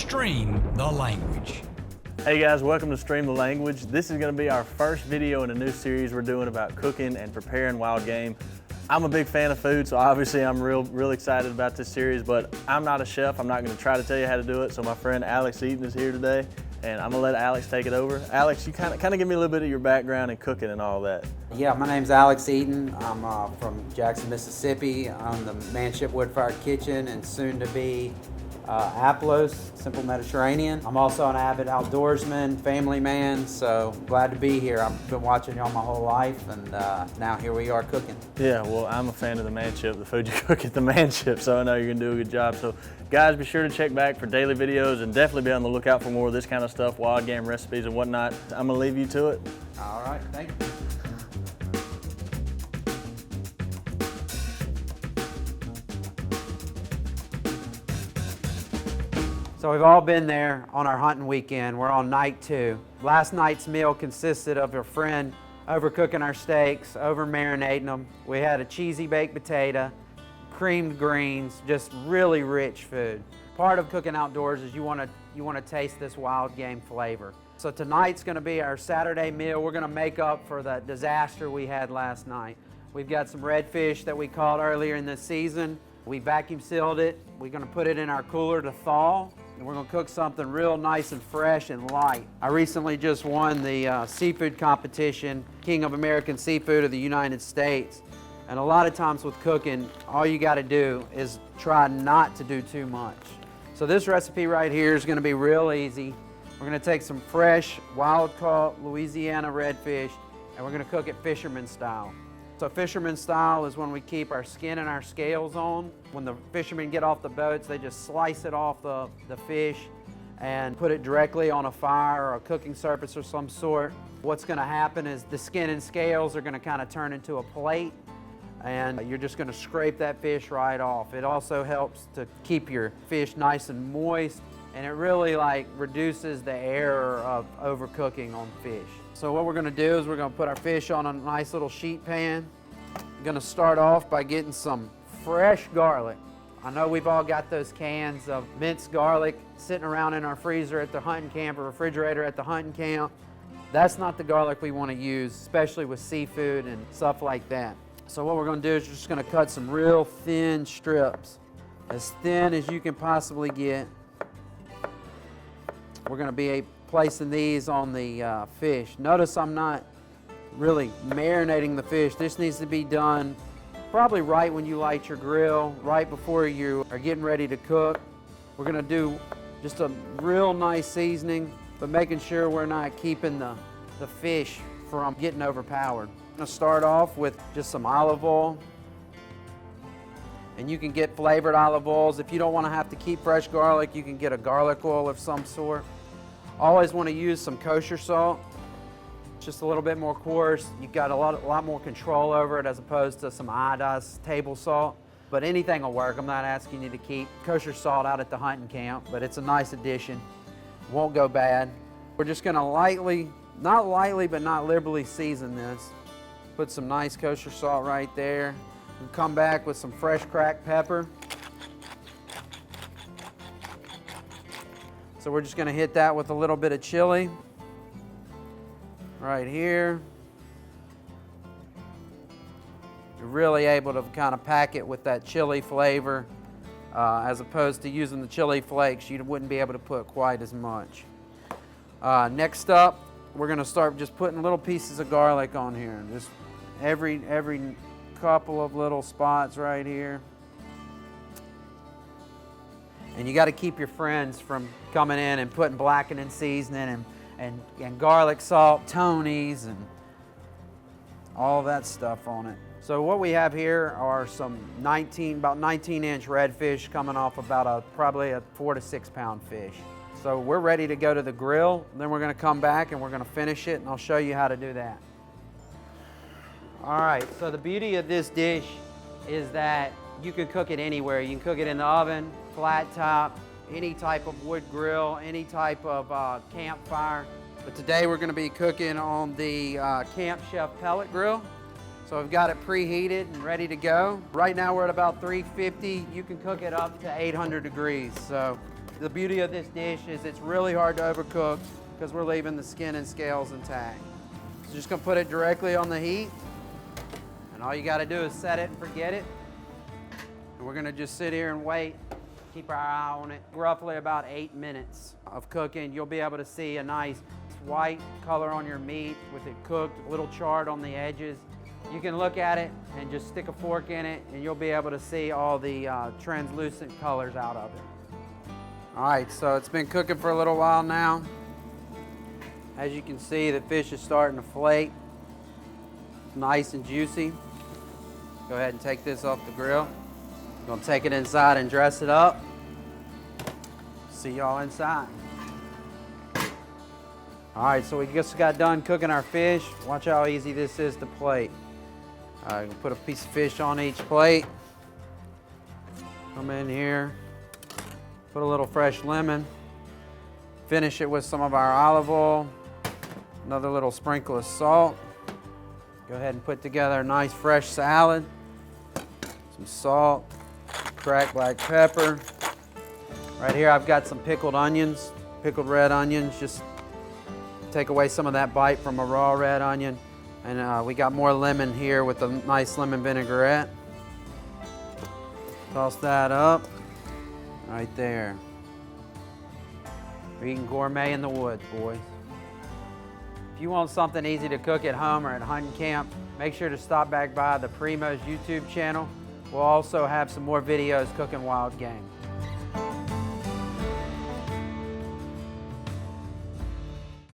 Stream the Language. Hey guys, welcome to Stream the Language. This is going to be our first video in a new series we're doing about cooking and preparing wild game. I'm a big fan of food, so obviously I'm real excited about this series, but I'm not a chef. I'm not going to try to tell you how to do it, so my friend Alex Eaton is here today, and I'm going to let Alex take it over. Alex, you kind of give me a little bit of your background in cooking and all that. Yeah, my name's Alex Eaton. I'm from Jackson, Mississippi. I own the Manship Wood Fire Kitchen and soon to be Aplos, Simple Mediterranean. I'm also an avid outdoorsman, family man, so glad to be here. I've been watching y'all my whole life, and now here we are cooking. Yeah, well, I'm a fan of the Manship, the food you cook at the Manship, so I know you're gonna do a good job. So guys, be sure to check back for daily videos and definitely be on the lookout for more of this kind of stuff, wild game recipes and whatnot. I'm gonna leave you to it. All right, thank you. So we've all been there on our hunting weekend. We're on night 2. Last night's meal consisted of a friend overcooking our steaks, over marinating them. We had a cheesy baked potato, creamed greens, just really rich food. Part of cooking outdoors is you want to taste this wild game flavor. So tonight's going to be our Saturday meal. We're going to make up for the disaster we had last night. We've got some redfish that we caught earlier in the season. We vacuum sealed it. We're going to put it in our cooler to thaw. And we're going to cook something real nice and fresh and light. I recently just won the seafood competition, King of American Seafood of the United States. And a lot of times with cooking, all you got to do is try not to do too much. So this recipe right here is going to be real easy. We're going to take some fresh, wild-caught Louisiana redfish, and we're going to cook it fisherman style. So fisherman style is when we keep our skin and our scales on. When the fishermen get off the boats, they just slice it off the fish and put it directly on a fire or a cooking surface of some sort. What's going to happen is the skin and scales are going to kind of turn into a plate, and you're just going to scrape that fish right off. It also helps to keep your fish nice and moist, and it really reduces the error of overcooking on fish. So what we're going to do is we're going to put our fish on a nice little sheet pan. I'm going to start off by getting some fresh garlic. I know we've all got those cans of minced garlic sitting around in our freezer at the hunting camp or refrigerator at the hunting camp. That's not the garlic we want to use, especially with seafood and stuff like that. So what we're going to do is we're just going to cut some real thin strips, as thin as you can possibly get. We're going to be placing these on the fish. Notice I'm not really marinating the fish. This needs to be done probably right when you light your grill, right before you are getting ready to cook. We're going to do just a real nice seasoning, but making sure we're not keeping the fish from getting overpowered. I'm going to start off with just some olive oil. And you can get flavored olive oils. If you don't want to have to keep fresh garlic, you can get a garlic oil of some sort. Always want to use some kosher salt. It's just a little bit more coarse. You've got a lot more control over it as opposed to some iodized table salt. But anything will work. I'm not asking you to keep kosher salt out at the hunting camp, but it's a nice addition. Won't go bad. We're just going to not lightly, but not liberally season this. Put some nice kosher salt right there. We'll come back with some fresh cracked pepper. So we're just going to hit that with a little bit of chili right here. You're really able to kind of pack it with that chili flavor. As opposed to using the chili flakes, you wouldn't be able to put quite as much. Next up, we're going to start just putting little pieces of garlic on here. Just every couple of little spots right here. And you got to keep your friends from coming in and putting blackening seasoning and garlic salt, Tony's, and all that stuff on it. So what we have here are some about 19-inch redfish coming off about probably a 4 to 6 pound fish. So we're ready to go to the grill. Then we're going to come back and we're going to finish it, and I'll show you how to do that. All right, so the beauty of this dish is that you can cook it anywhere. You can cook it in the oven, flat top, any type of wood grill, any type of campfire. But today we're going to be cooking on the Camp Chef pellet grill. So I've got it preheated and ready to go. Right now we're at about 350. You can cook it up to 800 degrees. So The beauty of this dish is it's really hard to overcook because we're leaving the skin and scales intact. So just gonna put it directly on the heat, and all you gotta do is set it and forget it. And we're gonna just sit here and wait, keep our eye on it. Roughly about 8 minutes of cooking. You'll be able to see a nice white color on your meat with it cooked, a little charred on the edges. You can look at it and just stick a fork in it and you'll be able to see all the translucent colors out of it. All right, so it's been cooking for a little while now. As you can see, the fish is starting to flake. It's nice and juicy. Go ahead and take this off the grill. I'm gonna take it inside and dress it up. See y'all inside. All right, so we just got done cooking our fish. Watch how easy this is to plate. All right, we'll put a piece of fish on each plate. Come in here, put a little fresh lemon. Finish it with some of our olive oil. Another little sprinkle of salt. Go ahead and put together a nice fresh salad. Some salt, cracked black pepper. Right here I've got some pickled onions, pickled red onions. Just take away some of that bite from a raw red onion. And we got more lemon here with a nice lemon vinaigrette. Toss that up, right there. We're eating gourmet in the woods, boys. If you want something easy to cook at home or at hunting camp, make sure to stop back by the Primos YouTube channel. We'll also have some more videos cooking wild game.